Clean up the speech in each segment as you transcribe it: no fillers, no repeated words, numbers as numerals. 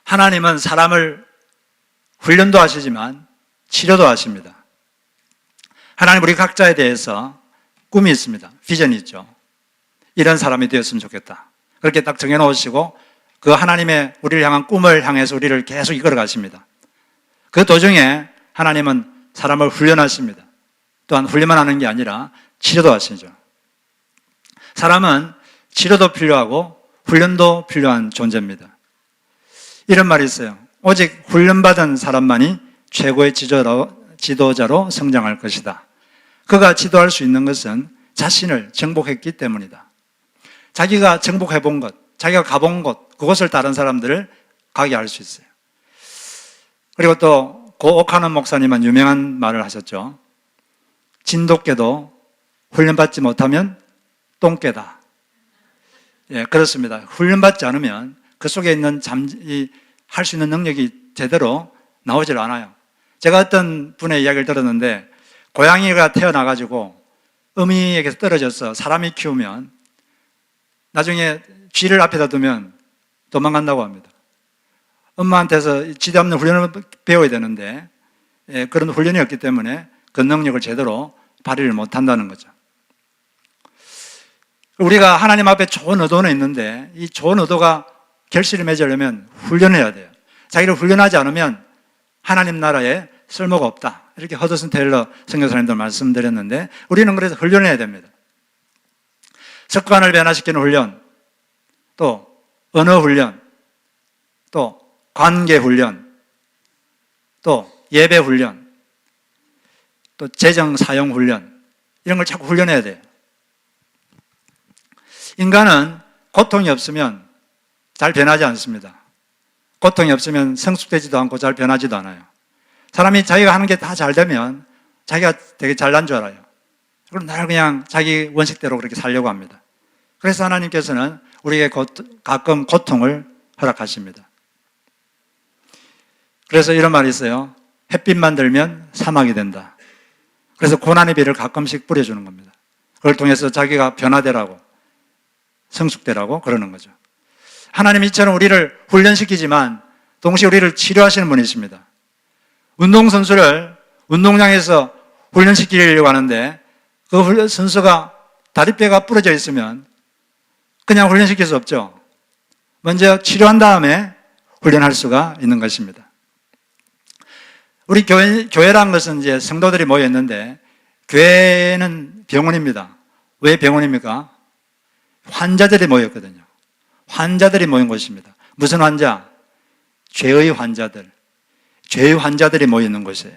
하나님은 사람을 훈련도 하시지만 치료도 하십니다. 하나님 우리 각자에 대해서 꿈이 있습니다. 비전이 있죠. 이런 사람이 되었으면 좋겠다. 그렇게 딱 정해놓으시고 그 하나님의 우리를 향한 꿈을 향해서 우리를 계속 이끌어 가십니다. 그 도중에 하나님은 사람을 훈련하십니다. 또한 훈련만 하는 게 아니라 치료도 하시죠. 사람은 치료도 필요하고 훈련도 필요한 존재입니다. 이런 말이 있어요. 오직 훈련받은 사람만이 최고의 지도자로 성장할 것이다. 그가 지도할 수 있는 것은 자신을 정복했기 때문이다. 자기가 정복해 본 것, 자기가 가본 곳, 그것을 다른 사람들을 가게 할 수 있어요. 그리고 또 고 오카노 목사님은 유명한 말을 하셨죠. 진돗개도 훈련받지 못하면 똥개다. 예, 그렇습니다. 훈련받지 않으면 그 속에 있는 할 수 있는 능력이 제대로 나오질 않아요. 제가 어떤 분의 이야기를 들었는데 고양이가 태어나가지고 어미에게서 떨어져서 사람이 키우면 나중에 쥐를 앞에다 두면 도망간다고 합니다. 엄마한테서 쥐도 없는 훈련을 배워야 되는데 그런 훈련이 없기 때문에 그 능력을 제대로 발휘를 못한다는 거죠. 우리가 하나님 앞에 좋은 의도는 있는데 이 좋은 의도가 결실을 맺으려면 훈련을 해야 돼요. 자기를 훈련하지 않으면 하나님 나라에 쓸모가 없다. 이렇게 허드슨 테일러 선교사님도 말씀드렸는데 우리는 그래서 훈련해야 됩니다. 습관을 변화시키는 훈련, 또 언어 훈련, 또 관계 훈련, 또 예배 훈련, 또 재정 사용 훈련, 이런 걸 자꾸 훈련해야 돼요. 인간은 고통이 없으면 잘 변하지 않습니다. 고통이 없으면 성숙되지도 않고 잘 변하지도 않아요. 사람이 자기가 하는 게 다 잘 되면 자기가 되게 잘난 줄 알아요. 그럼 날 그냥 자기 원칙대로 그렇게 살려고 합니다. 그래서 하나님께서는 우리에게 가끔 고통을 허락하십니다. 그래서 이런 말이 있어요. 햇빛만 들면 사막이 된다. 그래서 고난의 비를 가끔씩 뿌려주는 겁니다. 그걸 통해서 자기가 변화되라고, 성숙되라고 그러는 거죠. 하나님 이처럼 우리를 훈련시키지만 동시에 우리를 치료하시는 분이십니다. 운동선수를 운동장에서 훈련시키려고 하는데 그 선수가 다리뼈가 부러져 있으면 그냥 훈련시킬 수 없죠. 먼저 치료한 다음에 훈련할 수가 있는 것입니다. 우리 교회라는 것은 이제 성도들이 모여 있는데 교회는 병원입니다. 왜 병원입니까? 환자들이 모였거든요. 환자들이 모인 곳입니다. 무슨 환자? 죄의 환자들. 죄의 환자들이 모여 있는 곳이에요.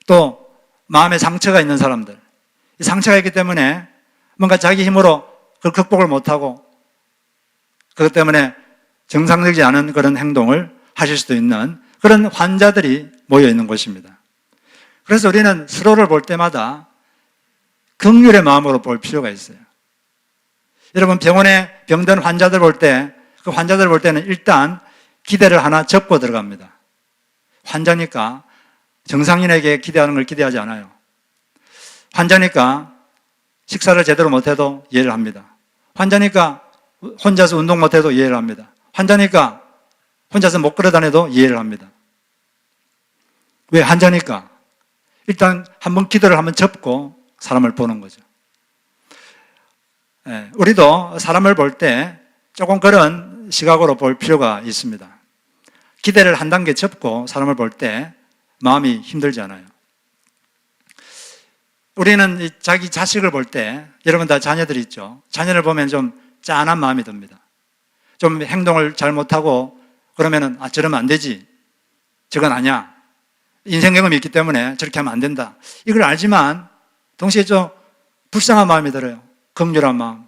또 마음에 상처가 있는 사람들. 이 상처가 있기 때문에 뭔가 자기 힘으로 그걸 극복을 못하고 그것 때문에 정상적이지 않은 그런 행동을 하실 수도 있는 그런 환자들이 모여 있는 곳입니다. 그래서 우리는 서로를 볼 때마다 긍휼의 마음으로 볼 필요가 있어요. 여러분 병원에 병든 환자들 볼 때 그 환자들 볼 때는 일단 기대를 하나 접고 들어갑니다. 환자니까 정상인에게 기대하는 걸 기대하지 않아요. 환자니까 식사를 제대로 못해도 이해를 합니다. 환자니까 혼자서 운동 못해도 이해를 합니다. 환자니까 혼자서 못 걸어다녀도 이해를 합니다. 왜? 환자니까 일단 한번 기도를 한번 접고 사람을 보는 거죠. 우리도 사람을 볼 때 조금 그런 시각으로 볼 필요가 있습니다. 기대를 한 단계 접고 사람을 볼 때 마음이 힘들지 않아요. 우리는 자기 자식을 볼 때, 여러분 다 자녀들이 있죠. 자녀를 보면 좀 짠한 마음이 듭니다. 좀 행동을 잘못하고 그러면은 저러면 안 되지. 저건 아니야. 인생 경험이 있기 때문에 저렇게 하면 안 된다. 이걸 알지만 동시에 좀 불쌍한 마음이 들어요. 긍휼한 마음,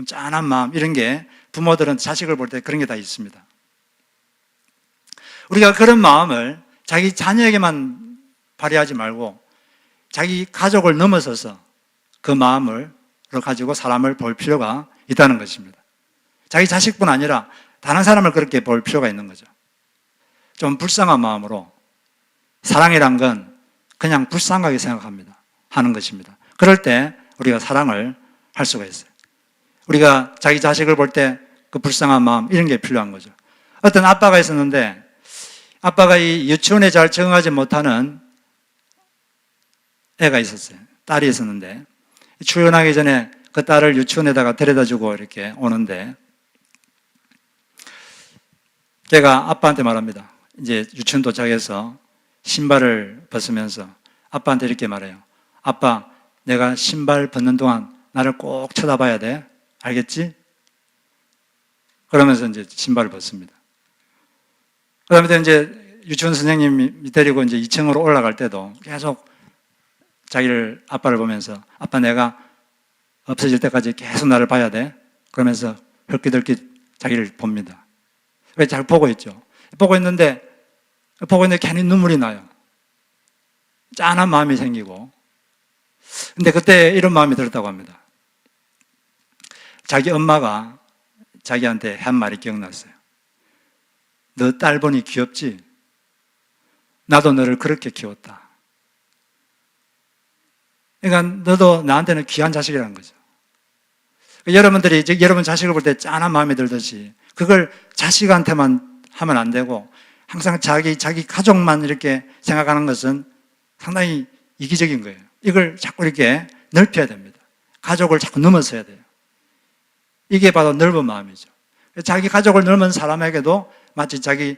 짠한 마음, 이런 게 부모들은 자식을 볼 때 그런 게 다 있습니다. 우리가 그런 마음을 자기 자녀에게만 발휘하지 말고 자기 가족을 넘어서서 그 마음을 가지고 사람을 볼 필요가 있다는 것입니다. 자기 자식뿐 아니라 다른 사람을 그렇게 볼 필요가 있는 거죠. 좀 불쌍한 마음으로 사랑이란 건 그냥 불쌍하게 생각합니다. 하는 것입니다. 그럴 때 우리가 사랑을 할 수가 있어요. 우리가 자기 자식을 볼 때 그 불쌍한 마음, 이런 게 필요한 거죠. 어떤 아빠가 있었는데 아빠가 이 유치원에 잘 적응하지 못하는 애가 있었어요. 딸이 있었는데 출근하기 전에 그 딸을 유치원에다가 데려다 주고 이렇게 오는데 걔가 아빠한테 말합니다. 이제 유치원 도착해서 신발을 벗으면서 아빠한테 이렇게 말해요. 아빠, 내가 신발 벗는 동안 나를 꼭 쳐다봐야 돼. 알겠지? 그러면서 이제 신발을 벗습니다. 그 다음에 이제 유치원 선생님이 데리고 이제 2층으로 올라갈 때도 계속 자기를, 아빠를 보면서 아빠 내가 없어질 때까지 계속 나를 봐야 돼. 그러면서 헐기덜기 자기를 봅니다. 왜 잘 보고 있죠? 보고 있는데 괜히 눈물이 나요. 짠한 마음이 생기고. 근데 그때 이런 마음이 들었다고 합니다. 자기 엄마가 자기한테 한 말이 기억났어요. 너 딸 보니 귀엽지? 나도 너를 그렇게 키웠다. 그러니까 너도 나한테는 귀한 자식이라는 거죠. 여러분들이 여러분 자식을 볼 때 짠한 마음이 들듯이 그걸 자식한테만 하면 안 되고 항상 자기 가족만 이렇게 생각하는 것은 상당히 이기적인 거예요. 이걸 자꾸 이렇게 넓혀야 됩니다. 가족을 자꾸 넘어서야 돼요. 이게 바로 넓은 마음이죠. 자기 가족을 넘은 사람에게도 마치 자기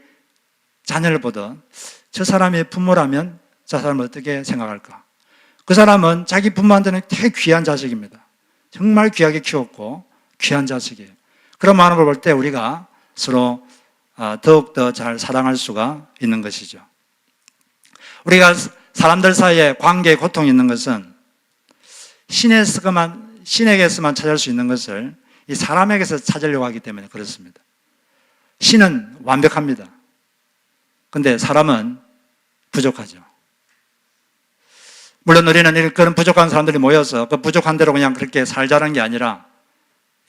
자녀를 보던 저 사람의 부모라면 저 사람은 어떻게 생각할까? 그 사람은 자기 부모한테는 되게 귀한 자식입니다. 정말 귀하게 키웠고 귀한 자식이에요. 그런 마음을 볼 때 우리가 서로 더욱더 잘 사랑할 수가 있는 것이죠. 우리가 사람들 사이에 관계에 고통이 있는 것은 신에게서만 찾을 수 있는 것을 이 사람에게서 찾으려고 하기 때문에 그렇습니다. 신은 완벽합니다. 근데 사람은 부족하죠. 물론 우리는 그런 부족한 사람들이 모여서 그 부족한 대로 그냥 그렇게 살자는 게 아니라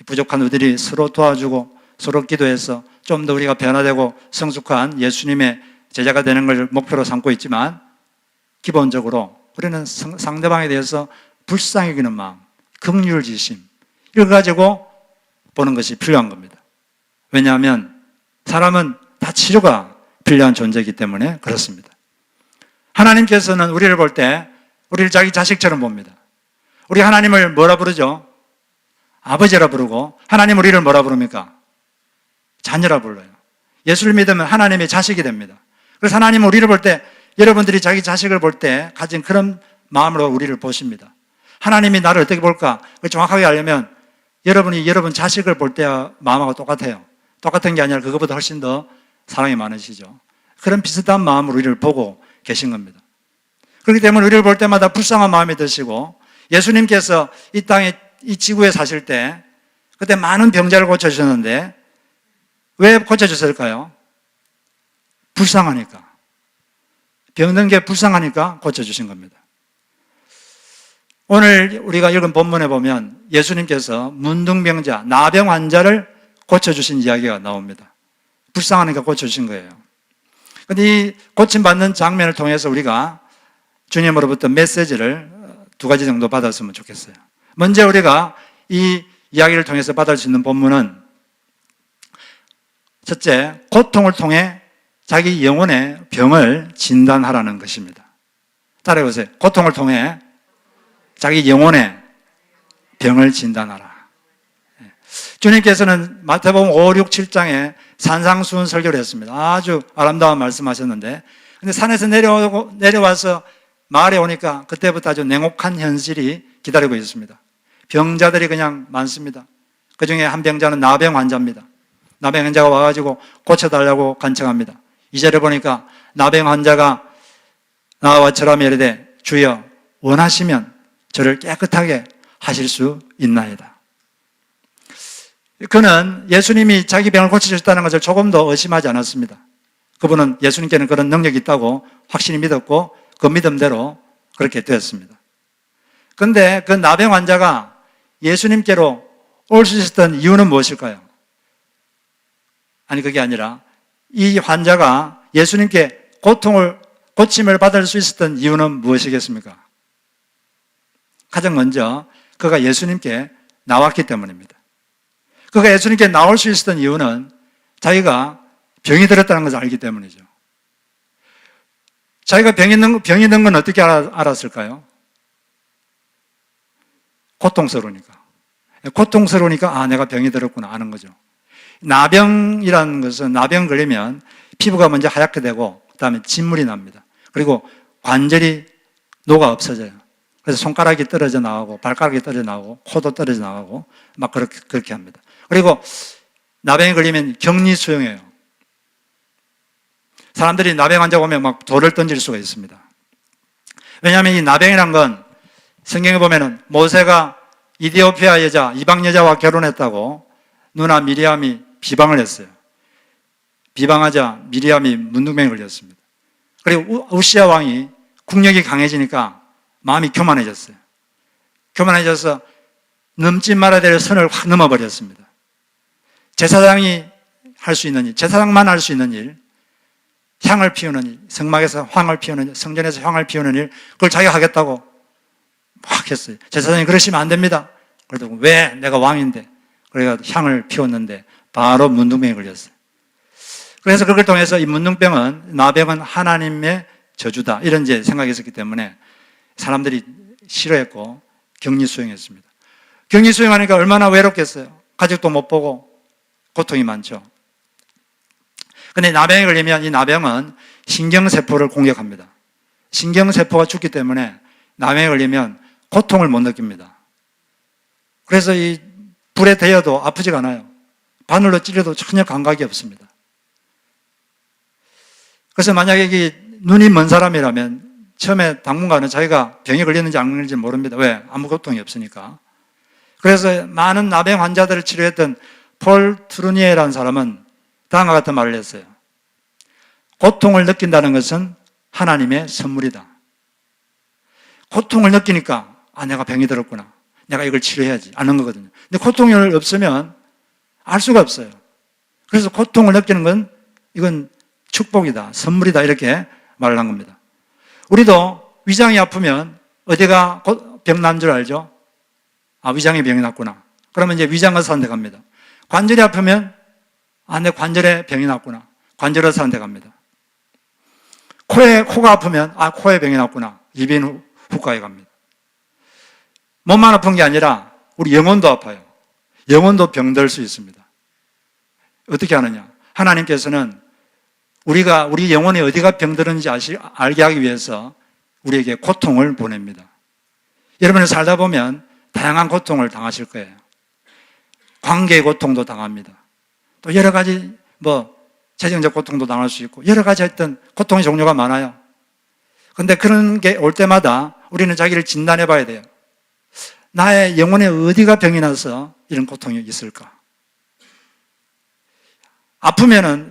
부족한 우리들이 서로 도와주고 서로 기도해서 좀 더 우리가 변화되고 성숙한 예수님의 제자가 되는 걸 목표로 삼고 있지만 기본적으로 우리는 상대방에 대해서 불쌍히 여기는 마음, 긍휼지심 이걸 가지고 보는 것이 필요한 겁니다. 왜냐하면 사람은 다 치료가 필요한 존재이기 때문에 그렇습니다. 하나님께서는 우리를 볼 때 우리를 자기 자식처럼 봅니다. 우리 하나님을 뭐라 부르죠? 아버지라 부르고 하나님 우리를 뭐라 부릅니까? 자녀라 불러요. 예수를 믿으면 하나님의 자식이 됩니다. 그래서 하나님은 우리를 볼 때 여러분들이 자기 자식을 볼 때 가진 그런 마음으로 우리를 보십니다. 하나님이 나를 어떻게 볼까? 정확하게 알려면 여러분이 여러분 자식을 볼 때와 마음하고 똑같아요. 똑같은 게 아니라 그것보다 훨씬 더 사랑이 많으시죠. 그런 비슷한 마음으로 우리를 보고 계신 겁니다. 그렇기 때문에 우리를 볼 때마다 불쌍한 마음이 드시고 예수님께서 이 땅에 이 지구에 사실 때 그때 많은 병자를 고쳐주셨는데 왜 고쳐주셨을까요? 불쌍하니까. 병든 게 불쌍하니까 고쳐주신 겁니다. 오늘 우리가 읽은 본문에 보면 예수님께서 문둥병자, 나병 환자를 고쳐주신 이야기가 나옵니다. 불쌍하니까 고쳐주신 거예요. 그런데 이 고침받는 장면을 통해서 우리가 주님으로부터 메시지를 두 가지 정도 받았으면 좋겠어요. 먼저 우리가 이 이야기를 통해서 받을 수 있는 본문은 첫째, 고통을 통해 자기 영혼의 병을 진단하라는 것입니다. 따라해보세요. 고통을 통해 자기 영혼의 병을 진단하라. 주님께서는 마태복음 5, 6, 7장에 산상수훈 설교를 했습니다. 아주 아름다운 말씀하셨는데 근데 산에서 내려와서 마을에 오니까 그때부터 아주 냉혹한 현실이 기다리고 있습니다. 병자들이 그냥 많습니다. 그 중에 한 병자는 나병 환자입니다. 나병 환자가 와가지고 고쳐달라고 간청합니다. 2절에 보니까 나병 환자가 나와 저라며 이르되 주여 원하시면 저를 깨끗하게 하실 수 있나이다. 그는 예수님이 자기 병을 고쳐주셨다는 것을 조금도 의심하지 않았습니다. 그분은 예수님께는 그런 능력이 있다고 확실히 믿었고 그 믿음대로 그렇게 되었습니다. 그런데 그 나병 환자가 예수님께로 올 수 있었던 이유는 무엇일까요? 아니 그게 아니라 이 환자가 예수님께 고침을 받을 수 있었던 이유는 무엇이겠습니까? 가장 먼저 그가 예수님께 나왔기 때문입니다. 그가 예수님께 나올 수 있었던 이유는 자기가 병이 들었다는 것을 알기 때문이죠. 자기가 병이 든 건 어떻게 알았을까요? 고통스러우니까. 고통스러우니까 내가 병이 들었구나 아는 거죠. 나병이라는 것은 나병 걸리면 피부가 먼저 하얗게 되고 그다음에 진물이 납니다. 그리고 관절이 녹아 없어져요. 그래서 손가락이 떨어져 나가고 발가락이 떨어져 나가고 코도 떨어져 나가고 막 그렇게 합니다. 그리고 나병이 걸리면 격리수용해요. 사람들이 나병 환자 오면 막 돌을 던질 수가 있습니다. 왜냐하면 이 나병이란 건 성경에 보면은 모세가 이디오피아 여자, 이방 여자와 결혼했다고 누나 미리암이 비방을 했어요. 비방하자 미리암이 문둥병에 걸렸습니다. 그리고 우시아 왕이 국력이 강해지니까 마음이 교만해졌어요. 교만해져서 넘지 말아야 될 선을 확 넘어버렸습니다. 제사장이 할 수 있는 일, 제사장만 할 수 있는 일, 향을 피우는 일, 성막에서 향을 피우는 일, 성전에서 향을 피우는 일, 그걸 자기가 하겠다고 막 했어요. 제사장이 그러시면 안 됩니다. 그래도 왜? 내가 왕인데. 그래서 향을 피웠는데 바로 문둥병에 걸렸어요. 그래서 그걸 통해서 이 문둥병은, 나병은 하나님의 저주다 이런 이제 생각이 있었기 때문에 사람들이 싫어했고 격리 수용했습니다. 격리 수용하니까 얼마나 외롭겠어요. 가족도 못 보고 고통이 많죠. 근데 나병에 걸리면 이 나병은 신경세포를 공격합니다. 신경세포가 죽기 때문에 나병에 걸리면 고통을 못 느낍니다. 그래서 이 불에 데여도 아프지가 않아요. 바늘로 찔려도 전혀 감각이 없습니다. 그래서 만약에 이게 눈이 먼 사람이라면 처음에 당분간은 자기가 병에 걸렸는지 안 걸렸는지 모릅니다. 왜? 아무 고통이 없으니까. 그래서 많은 나병 환자들을 치료했던 폴 트루니에라는 사람은 다음과 같은 말을 했어요. 고통을 느낀다는 것은 하나님의 선물이다. 고통을 느끼니까 내가 병이 들었구나. 내가 이걸 치료해야지. 아는 거거든요. 근데 고통이 없으면 알 수가 없어요. 그래서 고통을 느끼는 건 이건 축복이다. 선물이다. 이렇게 말을 한 겁니다. 우리도 위장이 아프면 어디가 병난 줄 알죠? 위장에 병이 났구나. 그러면 이제 위장의사한테 갑니다. 관절이 아프면 내 관절에 병이 났구나. 관절의사한테 갑니다. 코가 아프면 코에 병이 났구나. 이비인후과에 갑니다. 몸만 아픈 게 아니라 우리 영혼도 아파요. 영혼도 병들 수 있습니다. 어떻게 하느냐? 하나님께서는 우리 영혼이 어디가 병들었는지 알게 하기 위해서 우리에게 고통을 보냅니다. 여러분이 살다 보면 다양한 고통을 당하실 거예요. 관계의 고통도 당합니다. 또 여러 가지 재정적 고통도 당할 수 있고 여러 가지 하여튼 고통의 종류가 많아요. 그런데 그런 게 올 때마다 우리는 자기를 진단해 봐야 돼요. 나의 영혼에 어디가 병이 나서 이런 고통이 있을까?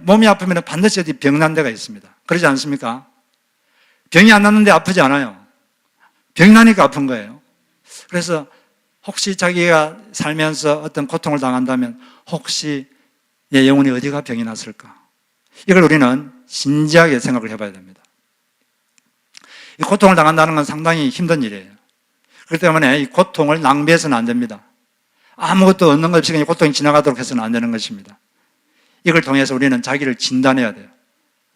몸이 아프면은 반드시 어디 병난 데가 있습니다. 그러지 않습니까? 병이 안 났는데 아프지 않아요. 병이 나니까 아픈 거예요. 그래서 혹시 자기가 살면서 어떤 고통을 당한다면 혹시 내 영혼이 어디가 병이 났을까? 이걸 우리는 진지하게 생각을 해봐야 됩니다. 이 고통을 당한다는 건 상당히 힘든 일이에요. 그렇기 때문에 이 고통을 낭비해서는 안 됩니다. 아무것도 얻는 것 없이 그냥 고통이 지나가도록 해서는 안 되는 것입니다. 이걸 통해서 우리는 자기를 진단해야 돼요.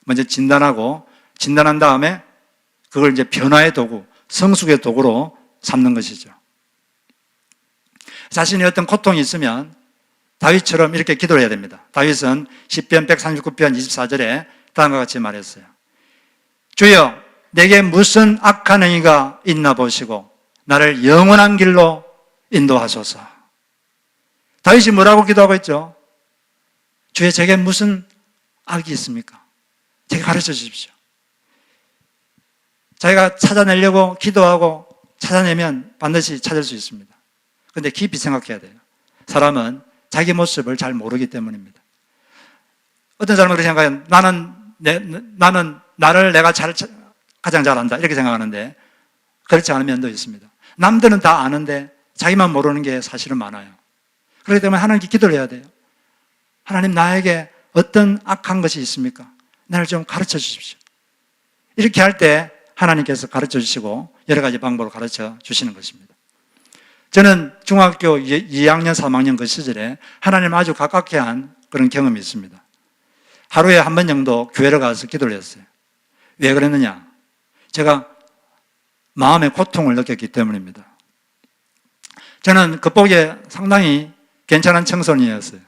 먼저 진단하고 진단한 다음에 그걸 이제 변화의 도구, 성숙의 도구로 삼는 것이죠. 자신이 어떤 고통이 있으면 다윗처럼 이렇게 기도를 해야 됩니다. 다윗은 시편 139편 24절에 다음과 같이 말했어요. 주여, 내게 무슨 악한 행위가 있나 보시고 나를 영원한 길로 인도하소서. 다윗이 뭐라고 기도하고 있죠? 주여, 제게 무슨 악이 있습니까? 제게 가르쳐 주십시오. 자기가 찾아내려고 기도하고 찾아내면 반드시 찾을 수 있습니다. 그런데 깊이 생각해야 돼요. 사람은 자기 모습을 잘 모르기 때문입니다. 어떤 사람은 그렇게 생각해요. 나는 나를 내가 가장 잘 안다 이렇게 생각하는데 그렇지 않은 면도 있습니다. 남들은 다 아는데 자기만 모르는 게 사실은 많아요. 그렇기 때문에 하나님께 기도를 해야 돼요. 하나님, 나에게 어떤 악한 것이 있습니까? 나를 좀 가르쳐 주십시오. 이렇게 할 때 하나님께서 가르쳐 주시고 여러 가지 방법으로 가르쳐 주시는 것입니다. 저는 중학교 2학년, 3학년 그 시절에 하나님 아주 가깝게 한 그런 경험이 있습니다. 하루에 한 번 정도 교회를 가서 기도를 했어요. 왜 그랬느냐? 제가 마음의 고통을 느꼈기 때문입니다. 저는 겉보기에 상당히 괜찮은 청소년이었어요.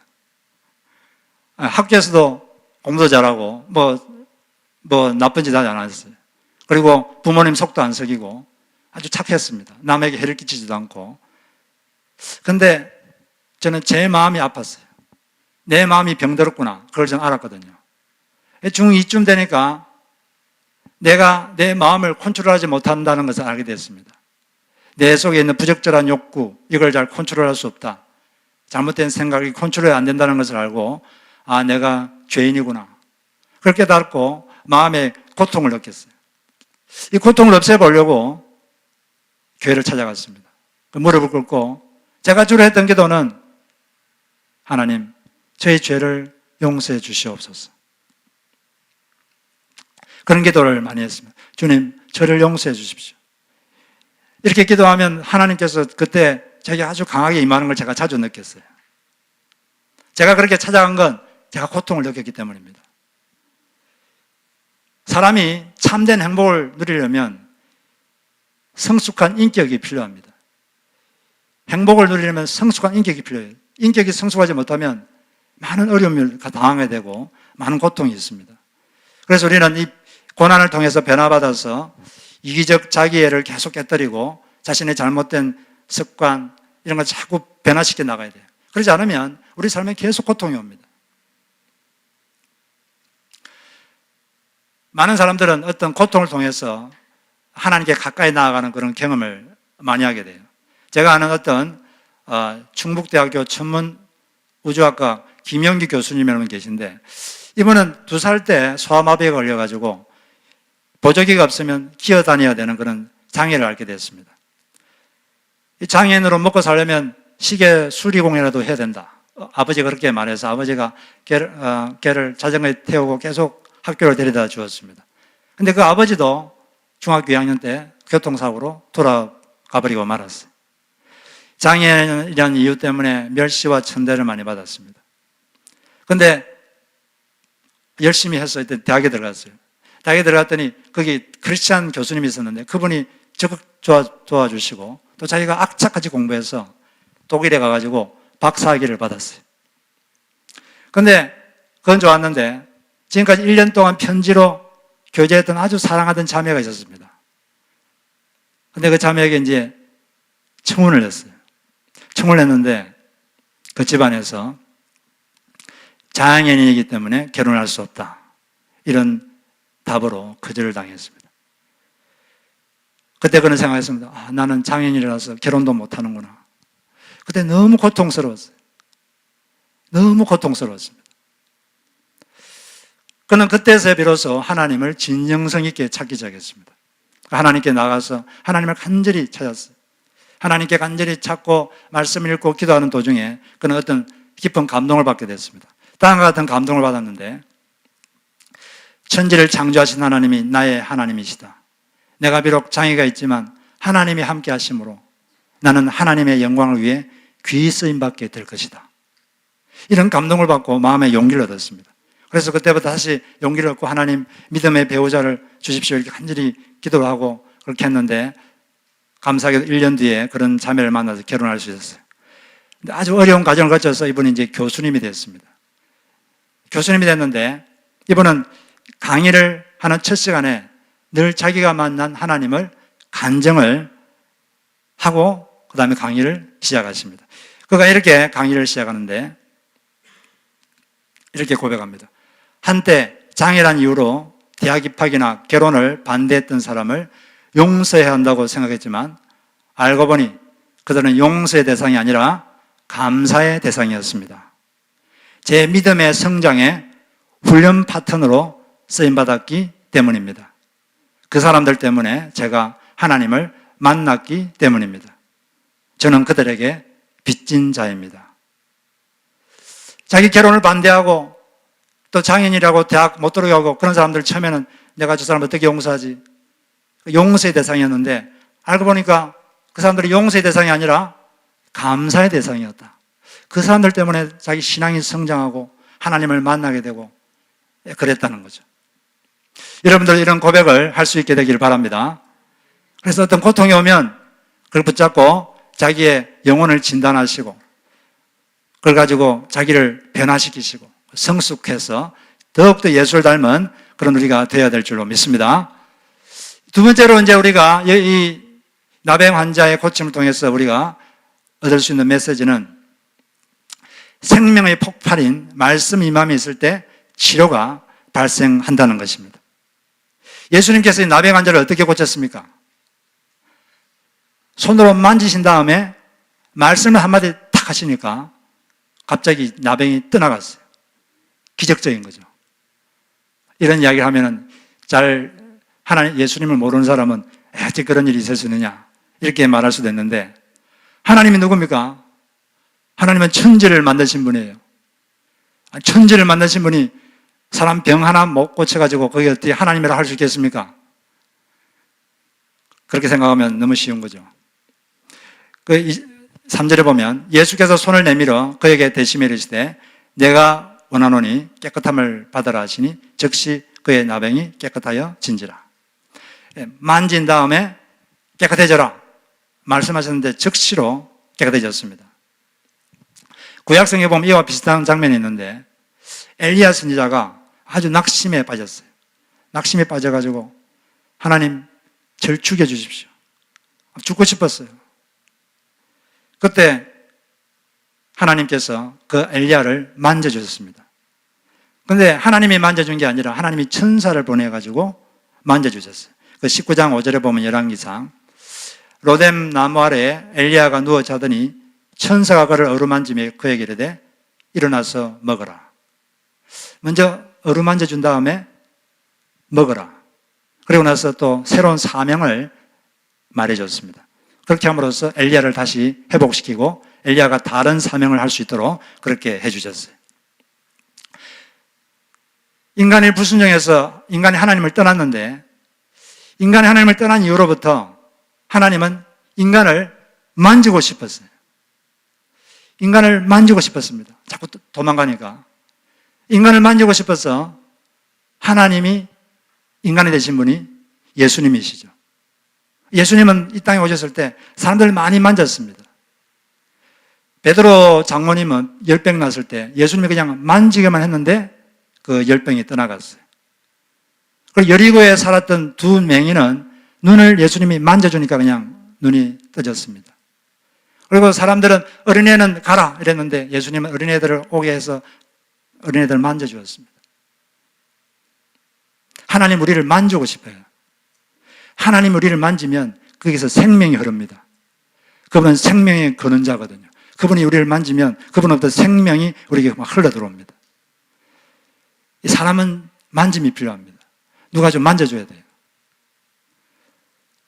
학교에서도 공부도 잘하고 나쁜 짓 하지 않았어요. 그리고 부모님 속도 안 썩이고 아주 착했습니다. 남에게 해를 끼치지도 않고. 근데 저는 제 마음이 아팠어요. 내 마음이 병들었구나. 그걸 좀 알았거든요. 중2쯤 되니까 내가 내 마음을 컨트롤하지 못한다는 것을 알게 됐습니다. 내 속에 있는 부적절한 욕구, 이걸 잘 컨트롤할 수 없다. 잘못된 생각이 컨트롤이 안 된다는 것을 알고, 아, 내가 죄인이구나. 그렇게 깨닫고 마음의 고통을 느꼈어요. 이 고통을 없애보려고 교회를 찾아갔습니다. 무릎을 꿇고 제가 주로 했던 기도는 하나님, 저의 죄를 용서해 주시옵소서. 그런 기도를 많이 했습니다. 주님, 저를 용서해 주십시오. 이렇게 기도하면 하나님께서 그때 저에게 아주 강하게 임하는 걸 제가 자주 느꼈어요. 제가 그렇게 찾아간 건 제가 고통을 느꼈기 때문입니다. 사람이 참된 행복을 누리려면 성숙한 인격이 필요합니다. 행복을 누리려면 성숙한 인격이 필요해요. 인격이 성숙하지 못하면 많은 어려움을 당하게 되고 많은 고통이 있습니다. 그래서 우리는 이 고난을 통해서 변화받아서 이기적 자기애를 계속 깨뜨리고 자신의 잘못된 습관 이런 걸 자꾸 변화시켜 나가야 돼요. 그러지 않으면 우리 삶에 계속 고통이 옵니다. 많은 사람들은 어떤 고통을 통해서 하나님께 가까이 나아가는 그런 경험을 많이 하게 돼요. 제가 아는 어떤 충북대학교 천문우주학과 김영기 교수님이라는 분 계신데, 이분은 2살 때 소아마비에 걸려가지고 보조기가 없으면 기어다녀야 되는 그런 장애를 앓게 됐습니다. 이 장애인으로 먹고 살려면 시계 수리공이라도 해야 된다. 아버지가 그렇게 말해서 아버지가 걔를 자전거에 태우고 계속 학교를 데려다 주었습니다. 근데 그 아버지도 중학교 2학년 때 교통사고로 돌아가 버리고 말았어요. 장애인이라는 이유 때문에 멸시와 천대를 많이 받았습니다. 근데 열심히 해서 대학에 들어갔어요. 대학에 들어갔더니 거기 크리스찬 교수님이 있었는데 그분이 적극 도와주시고 또 자기가 악착같이 공부해서 독일에 가가지고 박사학위를 받았어요. 근데 그건 좋았는데 지금까지 1년 동안 편지로 교제했던 아주 사랑하던 자매가 있었습니다. 근데 그 자매에게 이제 청혼을 했어요. 청혼을 했는데 그 집안에서 장애인이기 때문에 결혼할 수 없다. 이런 답으로 거절을 당했습니다. 그때 그런 생각했습니다. 아, 나는 장애인이라서 결혼도 못하는구나. 그때 너무 고통스러웠어요. 너무 고통스러웠습니다. 그는 그때서 비로소 하나님을 진정성 있게 찾기 시작했습니다. 하나님께 나가서 하나님을 간절히 찾았어요. 하나님께 간절히 찾고 말씀을 읽고 기도하는 도중에 그는 어떤 깊은 감동을 받게 됐습니다. 다음과 같은 감동을 받았는데, 천지를 창조하신 하나님이 나의 하나님이시다. 내가 비록 장애가 있지만 하나님이 함께 하심으로 나는 하나님의 영광을 위해 귀히 쓰임받게 될 것이다. 이런 감동을 받고 마음에 용기를 얻었습니다. 그래서 그때부터 다시 용기를 얻고 하나님 믿음의 배우자를 주십시오 이렇게 간절히 기도를 하고 그렇게 했는데, 감사하게도 1년 뒤에 그런 자매를 만나서 결혼할 수 있었어요. 근데 아주 어려운 과정을 거쳐서 이분이 이제 교수님이 됐습니다. 교수님이 됐는데 이분은 강의를 하는 첫 시간에 늘 자기가 만난 하나님을 간증을 하고 그 다음에 강의를 시작하십니다. 그가 이렇게 강의를 시작하는데 이렇게 고백합니다. 한때 장애란 이유로 대학 입학이나 결혼을 반대했던 사람을 용서해야 한다고 생각했지만 알고 보니 그들은 용서의 대상이 아니라 감사의 대상이었습니다. 제 믿음의 성장에 훈련 파트너로 쓰임받았기 때문입니다. 그 사람들 때문에 제가 하나님을 만났기 때문입니다. 저는 그들에게 빚진 자입니다. 자기 결혼을 반대하고 또 장애인이라고 대학 못 들어가고 하고 그런 사람들 처음에는 내가 저 사람 어떻게 용서하지? 용서의 대상이었는데 알고 보니까 그 사람들이 용서의 대상이 아니라 감사의 대상이었다. 그 사람들 때문에 자기 신앙이 성장하고 하나님을 만나게 되고 그랬다는 거죠. 여러분들 이런 고백을 할 수 있게 되기를 바랍니다. 그래서 어떤 고통이 오면 그걸 붙잡고 자기의 영혼을 진단하시고 그걸 가지고 자기를 변화시키시고 성숙해서 더욱더 예수를 닮은 그런 우리가 되어야 될 줄로 믿습니다. 두 번째로 이제 우리가 이 나병 환자의 고침을 통해서 우리가 얻을 수 있는 메시지는 생명의 폭발인 말씀 임함이 있을 때 치료가 발생한다는 것입니다. 예수님께서 이 나병 환자를 어떻게 고쳤습니까? 손으로 만지신 다음에 말씀을 한마디 탁 하시니까 갑자기 나병이 떠나갔어요. 기적적인 거죠. 이런 이야기를 하면은 잘 하나님 예수님을 모르는 사람은 어떻게 그런 일이 있을 수 있느냐 이렇게 말할 수도 있는데 하나님이 누굽니까? 하나님은 천지를 만드신 분이에요. 천지를 만드신 분이 사람 병 하나 못 고쳐가지고 거기에 어떻게 하나님이라 할 수 있겠습니까? 그렇게 생각하면 너무 쉬운 거죠. 3절에 보면 예수께서 손을 내밀어 그에게 대시며 이르시되 내가 원하노니 깨끗함을 받으라 하시니 즉시 그의 나병이 깨끗하여 진지라. 만진 다음에 깨끗해져라 말씀하셨는데 즉시로 깨끗해졌습니다. 구약성에 보면 이와 비슷한 장면이 있는데 엘리야 선지자가 아주 낙심에 빠졌어요. 낙심에 빠져가지고 하나님 절 죽여주십시오. 죽고 싶었어요. 그때 하나님께서 그 엘리야를 만져주셨습니다. 그런데 하나님이 만져준 게 아니라 하나님이 천사를 보내가지고 만져주셨어요. 그 19장 5절에 보면 열왕기상 로뎀 나무 아래에 엘리야가 누워 자더니 천사가 그를 어루만지며 그에게 이르되 일어나서 먹어라. 먼저 어루만져준 다음에 먹어라. 그리고 나서 또 새로운 사명을 말해줬습니다. 그렇게 함으로써 엘리야를 다시 회복시키고 엘리야가 다른 사명을 할 수 있도록 그렇게 해주셨어요. 인간이 불순종해서 인간이 하나님을 떠났는데 인간이 하나님을 떠난 이후로부터 하나님은 인간을 만지고 싶었어요. 인간을 만지고 싶었습니다. 자꾸 도망가니까. 인간을 만지고 싶어서 하나님이 인간이 되신 분이 예수님이시죠. 예수님은 이 땅에 오셨을 때 사람들을 많이 만졌습니다. 베드로 장모님은 열병 났을 때 예수님이 그냥 만지기만 했는데 그 열병이 떠나갔어요. 그리고 여리고에 살았던 두 맹인은 눈을 예수님이 만져주니까 그냥 눈이 떠졌습니다. 그리고 사람들은 어린애는 가라 이랬는데 예수님은 어린애들을 오게 해서 어린애들을 만져주었습니다. 하나님 우리를 만지고 싶어요. 하나님 우리를 만지면 거기서 생명이 흐릅니다. 그분은 생명의 근원자거든요. 그분이 우리를 만지면 그분으로부터 생명이 우리에게 막 흘러 들어옵니다. 이 사람은 만짐이 필요합니다. 누가 좀 만져줘야 돼요.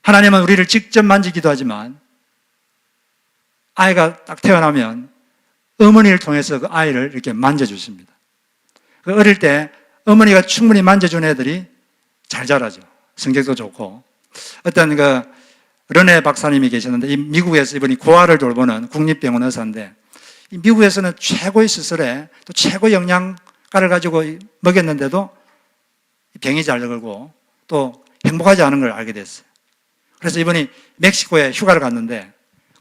하나님은 우리를 직접 만지기도 하지만 아이가 딱 태어나면 어머니를 통해서 그 아이를 이렇게 만져주십니다. 그 어릴 때 어머니가 충분히 만져준 애들이 잘 자라죠. 성격도 좋고. 어떤 르네 박사님이 계셨는데 이 미국에서 이분이 고아를 돌보는 국립병원 의사인데 이 미국에서는 최고의 시설에 또 최고 영양가를 가지고 먹였는데도 병이 잘 걸고 또 행복하지 않은 걸 알게 됐어요. 그래서 이분이 멕시코에 휴가를 갔는데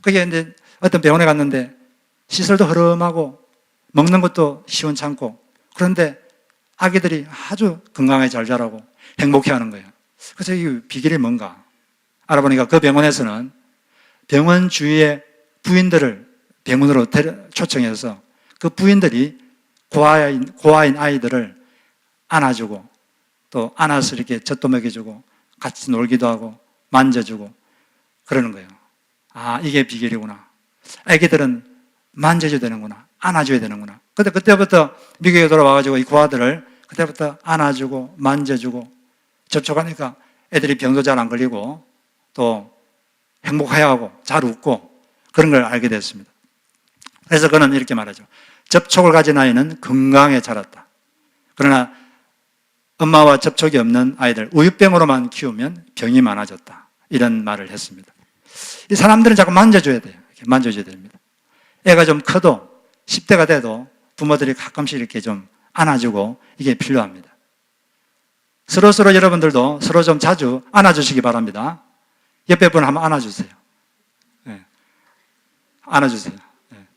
거기에 이제 어떤 병원에 갔는데 시설도 흐름하고 먹는 것도 시원찮고 그런데 아기들이 아주 건강하게 잘 자라고 행복해하는 거예요. 그래서 이 비결이 뭔가 알아보니까 그 병원에서는 병원 주위의 부인들을 병원으로 초청해서 그 부인들이 고아인 아이들을 안아주고 또 안아서 이렇게 젖도 먹여주고 같이 놀기도 하고 만져주고 그러는 거예요. 아, 이게 비결이구나. 아기들은 만져줘야 되는구나. 안아줘야 되는구나. 근데 그때부터 미국에 돌아와가지고 이 고아들을 그때부터 안아주고 만져주고 접촉하니까 애들이 병도 잘 안 걸리고 또 행복해하고 잘 웃고 그런 걸 알게 됐습니다. 그래서 그는 이렇게 말하죠. 접촉을 가진 아이는 건강에 자랐다. 그러나 엄마와 접촉이 없는 아이들, 우유병으로만 키우면 병이 많아졌다. 이런 말을 했습니다. 이 사람들은 자꾸 만져줘야 돼요. 이렇게 만져줘야 됩니다. 애가 좀 커도 10대가 돼도 부모들이 가끔씩 이렇게 좀 안아주고 이게 필요합니다. 서로 여러분들도 서로 좀 자주 안아주시기 바랍니다. 옆에 분 한번 안아주세요. 네. 안아주세요. 네.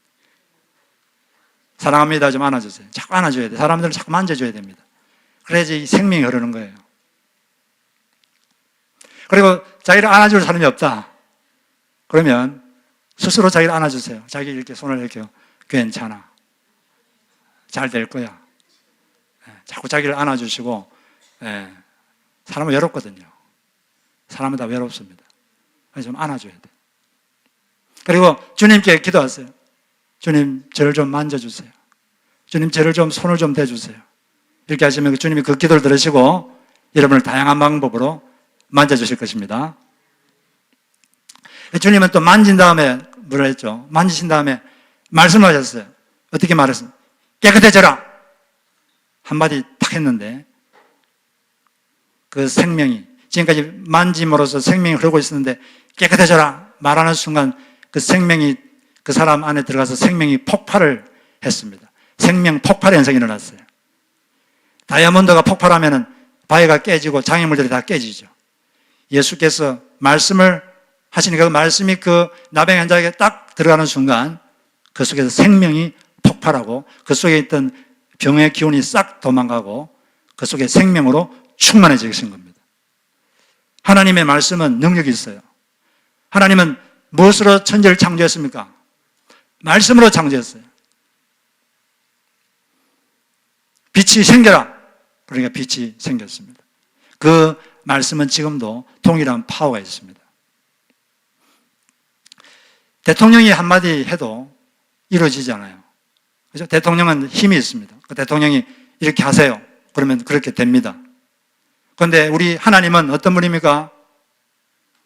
사랑합니다. 좀 안아주세요. 자꾸 안아줘야 돼요. 사람들은 자꾸 만져줘야 됩니다. 그래야지 생명이 흐르는 거예요. 그리고 자기를 안아줄 사람이 없다. 그러면 스스로 자기를 안아주세요. 자기 이렇게 손을 이렇게 괜찮아. 잘 될 거야. 자꾸 자기를 안아주시고, 사람은 외롭거든요. 사람은 다 외롭습니다. 그래서 좀 안아줘야 돼. 그리고 주님께 기도하세요. 주님, 저를 좀 만져주세요. 주님, 저를 좀 손을 좀 대주세요. 이렇게 하시면 주님이 그 기도를 들으시고 여러분을 다양한 방법으로 만져주실 것입니다. 주님은 또 만진 다음에 뭐라 했죠? 만지신 다음에 말씀을 하셨어요. 어떻게 말했어요? 깨끗해져라! 한마디 탁 했는데 그 생명이 지금까지 만짐으로써 생명이 흐르고 있었는데 깨끗해져라! 말하는 순간 그 생명이 그 사람 안에 들어가서 생명이 폭발을 했습니다. 생명 폭발 현상이 일어났어요. 다이아몬드가 폭발하면 바위가 깨지고 장애물들이 다 깨지죠. 예수께서 말씀을 하시니까 그 말씀이 그 나병 환자에게 딱 들어가는 순간 그 속에서 생명이 폭발하고 그 속에 있던 병의 기운이 싹 도망가고 그 속에 생명으로 충만해지신 겁니다. 하나님의 말씀은 능력이 있어요. 하나님은 무엇으로 천지를 창조했습니까? 말씀으로 창조했어요. 빛이 생겨라. 그러니까 빛이 생겼습니다. 그 말씀은 지금도 동일한 파워가 있습니다. 대통령이 한마디 해도 이루어지지 않아요. 그렇죠? 대통령은 힘이 있습니다. 그 대통령이 이렇게 하세요. 그러면 그렇게 됩니다. 그런데 우리 하나님은 어떤 분입니까?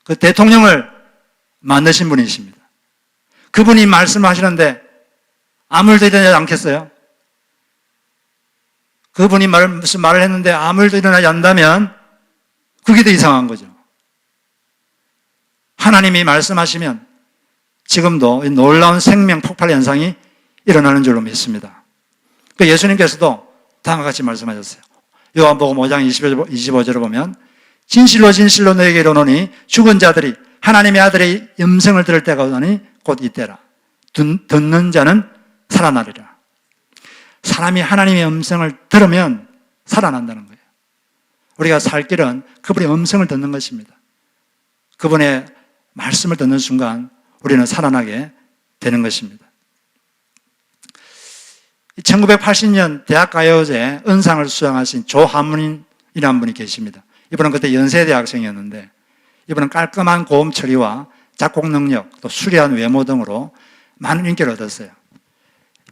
그 대통령을 만드신 분이십니다. 그분이 말씀하시는데 아무 일도 일어나지 않겠어요? 그분이 무슨 말을 했는데 아무 일도 일어나지 않는다면 그게 더 이상한 거죠. 하나님이 말씀하시면 지금도 이 놀라운 생명 폭발 현상이 일어나는 줄로 믿습니다. 그 예수님께서도 다음과 같이 말씀하셨어요. 요한복음 5장 25절을 보면 진실로 진실로 너에게 이르노니 죽은 자들이 하나님의 아들의 음성을 들을 때가 오더니 곧 이때라. 듣는 자는 살아나리라. 사람이 하나님의 음성을 들으면 살아난다는 거예요. 우리가 살 길은 그분의 음성을 듣는 것입니다. 그분의 말씀을 듣는 순간 우리는 살아나게 되는 것입니다. 1980년 대학가요제 은상을 수상하신 조한문이라는 분이 계십니다. 이분은 그때 연세대학생이었는데 이분은 깔끔한 고음 처리와 작곡 능력, 또 수려한 외모 등으로 많은 인기를 얻었어요.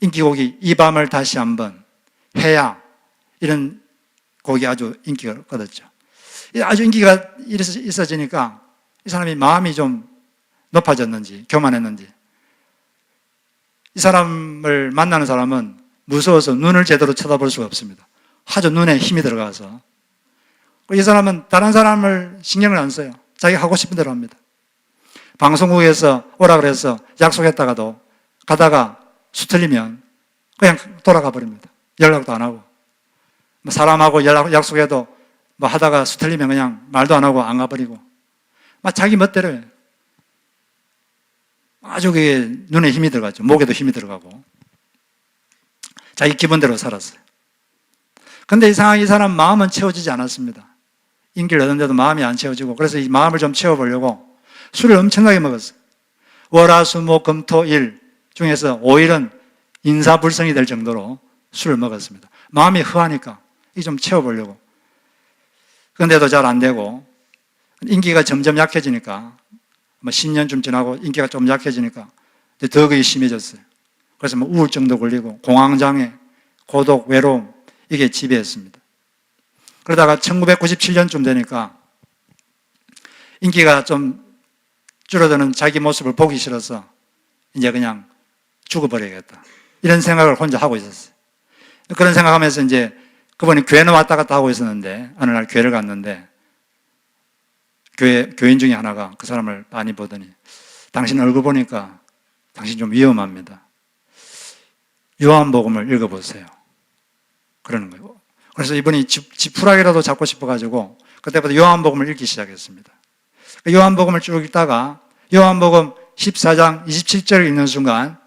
인기곡이 이 밤을 다시 한번, 해야, 이런 곡이 아주 인기를 얻었죠. 아주 인기가 있어지니까 이 사람이 마음이 좀 높아졌는지 교만했는지 이 사람을 만나는 사람은 무서워서 눈을 제대로 쳐다볼 수가 없습니다. 아주 눈에 힘이 들어가서 이 사람은 다른 사람을 신경을 안 써요. 자기가 하고 싶은 대로 합니다. 방송국에서 오라 그래서 약속했다가도 가다가 수틀리면 그냥 돌아가 버립니다. 연락도 안 하고 사람하고 약속해도 뭐 하다가 수틀리면 그냥 말도 안 하고 안 가버리고 막 자기 멋대로 해요. 아주 그게 눈에 힘이 들어가죠. 목에도 힘이 들어가고 자기 기분대로 살았어요. 근데 이상하게 이 사람 마음은 채워지지 않았습니다. 인기를 얻는데도 마음이 안 채워지고 그래서 이 마음을 좀 채워보려고 술을 엄청나게 먹었어요. 월화수목금토일 중에서 5일은 인사불성이 될 정도로 술을 먹었습니다. 마음이 허하니까 이게 좀 채워보려고. 그런데도 잘 안 되고 인기가 점점 약해지니까 10년쯤 지나고 인기가 좀 약해지니까 더 그게 심해졌어요. 그래서 우울증도 걸리고 공황장애, 고독, 외로움 이게 지배했습니다. 그러다가 1997년쯤 되니까 인기가 좀 줄어드는 자기 모습을 보기 싫어서 이제 그냥 죽어버려야겠다. 이런 생각을 혼자 하고 있었어요. 그런 생각하면서 이제 그분이 교회는 왔다 갔다 하고 있었는데 어느 날 교회를 갔는데 교인 중에 하나가 그 사람을 많이 보더니 당신 얼굴 보니까 당신 좀 위험합니다. 요한복음을 읽어보세요. 그러는 거예요. 그래서 이분이 지푸라기라도 잡고 싶어가지고 그때부터 요한복음을 읽기 시작했습니다. 요한복음을 쭉 읽다가 요한복음 14장 27절을 읽는 순간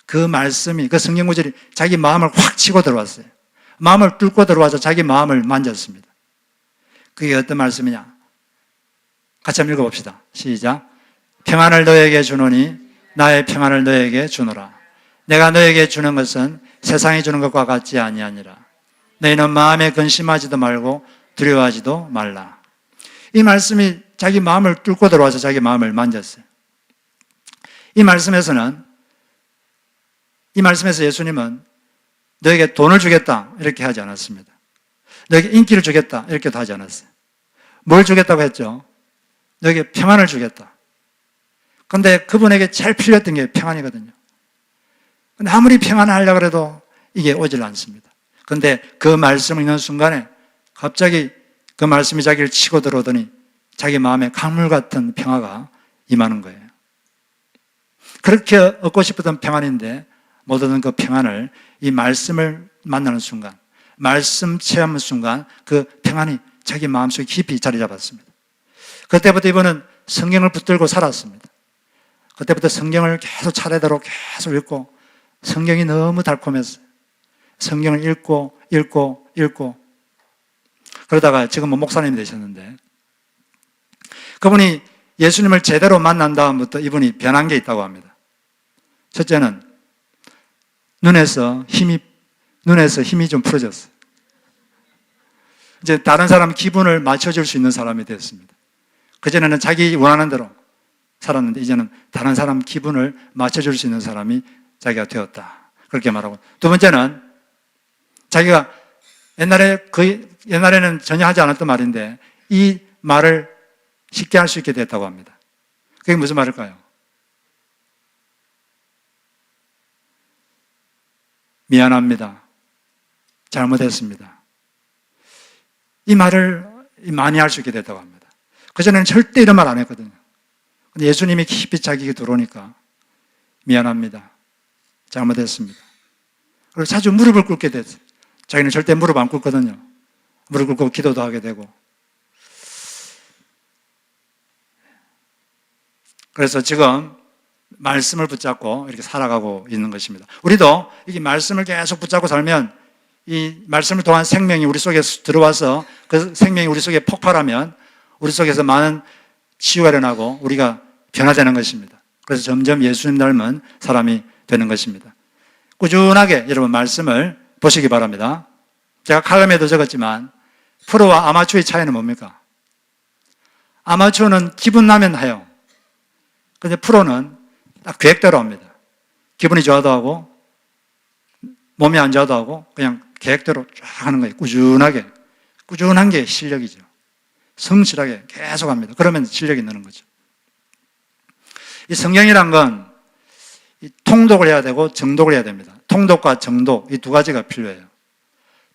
그 말씀이, 그 성경 구절이 자기 마음을 확 치고 들어왔어요. 마음을 뚫고 들어와서 자기 마음을 만졌습니다. 그게 어떤 말씀이냐? 같이 한번 읽어봅시다. 시작. 평안을 너에게 주노니 나의 평안을 너에게 주노라. 내가 너에게 주는 것은 세상이 주는 것과 같지 아니하니라. 너희는 마음에 근심하지도 말고 두려워하지도 말라. 이 말씀이 자기 마음을 뚫고 들어와서 자기 마음을 만졌어요. 이 말씀에서 예수님은 너에게 돈을 주겠다 이렇게 하지 않았습니다. 너에게 인기를 주겠다 이렇게도 하지 않았어요. 뭘 주겠다고 했죠? 너에게 평안을 주겠다. 그런데 그분에게 제일 필요했던 게 평안이거든요. 근데 아무리 평안하려고 해도 이게 오질 않습니다. 그런데 그 말씀을 읽는 순간에 갑자기 그 말씀이 자기를 치고 들어오더니 자기 마음에 강물 같은 평화가 임하는 거예요. 그렇게 얻고 싶었던 평안인데 못 얻은 그 평안을 이 말씀을 만나는 순간, 말씀 체험하는 순간 그 평안이 자기 마음속에 깊이 자리 잡았습니다. 그때부터 이분은 성경을 붙들고 살았습니다. 그때부터 성경을 계속 차례대로 계속 읽고 성경이 너무 달콤했어요. 성경을 읽고 그러다가 지금은 목사님이 되셨는데 그분이 예수님을 제대로 만난 다음부터 이분이 변한 게 있다고 합니다. 첫째는 눈에서 힘이 좀 풀어졌어요. 이제 다른 사람 기분을 맞춰줄 수 있는 사람이 됐습니다. 그전에는 자기 원하는 대로 살았는데 이제는 다른 사람 기분을 맞춰줄 수 있는 사람이 자기가 되었다. 그렇게 말하고, 두 번째는 자기가 옛날에는 전혀 하지 않았던 말인데 이 말을 쉽게 할 수 있게 됐다고 합니다. 그게 무슨 말일까요? 미안합니다. 잘못했습니다. 이 말을 많이 할 수 있게 됐다고 합니다. 그전에는 절대 이런 말 안 했거든요. 근데 예수님이 깊이 자기에게 들어오니까 미안합니다. 잘못했습니다. 그리고 자주 무릎을 꿇게 됐어요. 자기는 절대 무릎 안 꿇거든요. 무릎 꿇고 기도도 하게 되고. 그래서 지금 말씀을 붙잡고 이렇게 살아가고 있는 것입니다. 우리도 이 말씀을 계속 붙잡고 살면 이 말씀을 통한 생명이 우리 속에 들어와서 그 생명이 우리 속에 폭발하면 우리 속에서 많은 치유가 일어나고 우리가 변화되는 것입니다. 그래서 점점 예수님 닮은 사람이 되는 것입니다. 꾸준하게 여러분 말씀을 보시기 바랍니다. 제가 칼럼에도 적었지만 프로와 아마추어의 차이는 뭡니까? 아마추어는 기분 나면 해요. 근데 프로는 딱 계획대로 합니다. 기분이 좋아도 하고 몸이 안 좋아도 하고 그냥 계획대로 쫙 하는 거예요. 꾸준한 게 실력이죠. 성실하게 계속 합니다. 그러면 실력이 느는 거죠. 이 성경이란 건 통독을 해야 되고 정독을 해야 됩니다. 통독과 정독, 이 두 가지가 필요해요.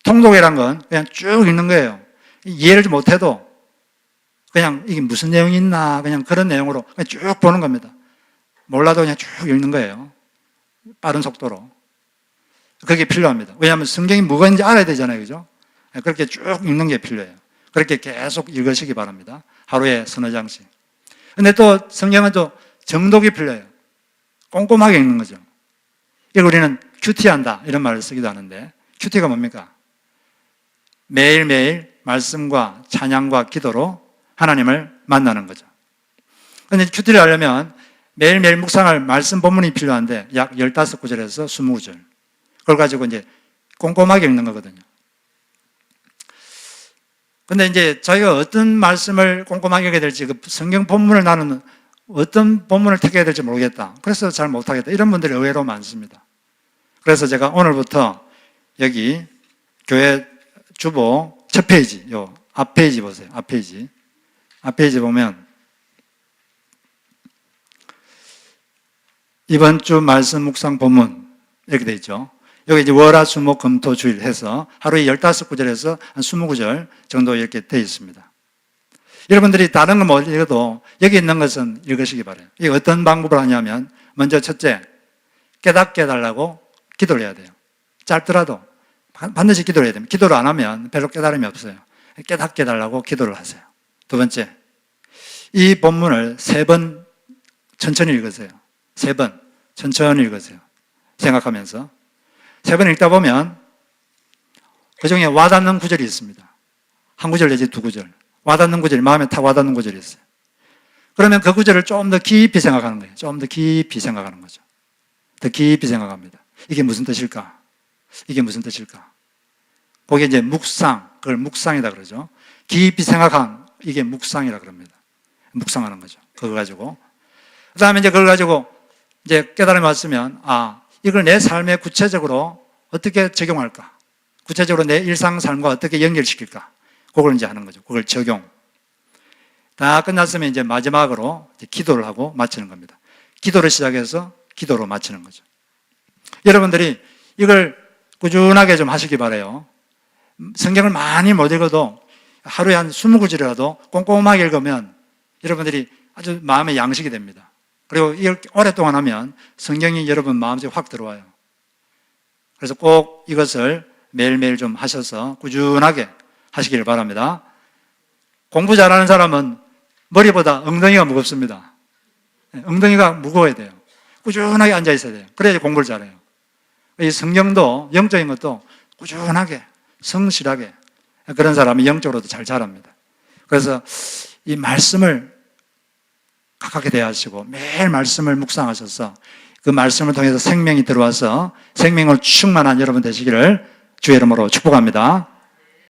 통독이란 건 그냥 쭉 읽는 거예요. 이해를 못해도 그냥 이게 무슨 내용이 있나 그냥 그런 내용으로 그냥 쭉 보는 겁니다. 몰라도 그냥 쭉 읽는 거예요. 빠른 속도로. 그게 필요합니다. 왜냐하면 성경이 뭐가 있는지 알아야 되잖아요. 그죠? 그렇게 쭉 읽는 게 필요해요. 그렇게 계속 읽으시기 바랍니다. 하루에 서너 장씩. 근데 또 성경은 또 정독이 필요해요. 꼼꼼하게 읽는 거죠. 이걸 우리는 큐티한다 이런 말을 쓰기도 하는데 큐티가 뭡니까? 매일매일 말씀과 찬양과 기도로 하나님을 만나는 거죠. 그런데 큐티를 하려면 매일매일 묵상할 말씀 본문이 필요한데 약 15구절에서 20구절. 그걸 가지고 이제 꼼꼼하게 읽는 거거든요. 근데 이제 자기가 어떤 말씀을 꼼꼼하게 하게 될지 그 성경 본문을 나는 어떤 본문을 택해야 될지 모르겠다. 그래서 잘 못하겠다. 이런 분들이 의외로 많습니다. 그래서 제가 오늘부터 여기 교회 주보 첫 페이지, 요 앞페이지 보세요. 앞페이지 보면 이번 주 말씀 묵상 본문 이렇게 되어 있죠. 여기 이제 월화수목금토주일 해서 하루에 15구절에서 한 20구절 정도 이렇게 되어 있습니다. 여러분들이 다른 건 못 읽어도 여기 있는 것은 읽으시기 바라요. 이게 어떤 방법을 하냐면 먼저 첫째, 깨닫게 해달라고 기도를 해야 돼요. 짧더라도 반드시 기도를 해야 됩니다. 기도를 안 하면 별로 깨달음이 없어요. 깨닫게 해달라고 기도를 하세요. 두 번째, 이 본문을 3번 천천히 읽으세요. 3번 천천히 읽으세요. 생각하면서 3번 읽다 보면 그 중에 와닿는 구절이 있습니다. 한 구절 내지 2구절. 와닿는 구절이 마음에 탁 와닿는 구절이 있어요. 그러면 그 구절을 좀 더 깊이 생각하는 거예요. 좀 더 깊이 생각하는 거죠. 더 깊이 생각합니다. 이게 무슨 뜻일까? 이게 무슨 뜻일까? 그게 이제 묵상, 그걸 묵상이다 그러죠. 깊이 생각한, 이게 묵상이라 그럽니다. 묵상하는 거죠. 그거 가지고. 그 다음에 이제 그걸 가지고 이제 깨달음이 왔으면, 이걸 내 삶에 구체적으로 어떻게 적용할까? 구체적으로 내 일상 삶과 어떻게 연결시킬까? 그걸 이제 하는 거죠. 그걸 적용. 다 끝났으면 이제 마지막으로 이제 기도를 하고 마치는 겁니다. 기도를 시작해서 기도로 마치는 거죠. 여러분들이 이걸 꾸준하게 좀 하시기 바라요. 성경을 많이 못 읽어도 하루에 한 20구절이라도 꼼꼼하게 읽으면 여러분들이 아주 마음의 양식이 됩니다. 그리고 이걸 오랫동안 하면 성경이 여러분 마음속에 확 들어와요. 그래서 꼭 이것을 매일매일 좀 하셔서 꾸준하게 하시길 바랍니다. 공부 잘하는 사람은 머리보다 엉덩이가 무겁습니다. 엉덩이가 무거워야 돼요. 꾸준하게 앉아 있어야 돼요. 그래야 공부를 잘해요. 이 성경도 영적인 것도 꾸준하게 성실하게 그런 사람이 영적으로도 잘 자랍니다. 그래서 이 말씀을 가깝게 대하시고 매일 말씀을 묵상하셔서 그 말씀을 통해서 생명이 들어와서 생명을 충만한 여러분 되시기를 주의 이름으로 축복합니다.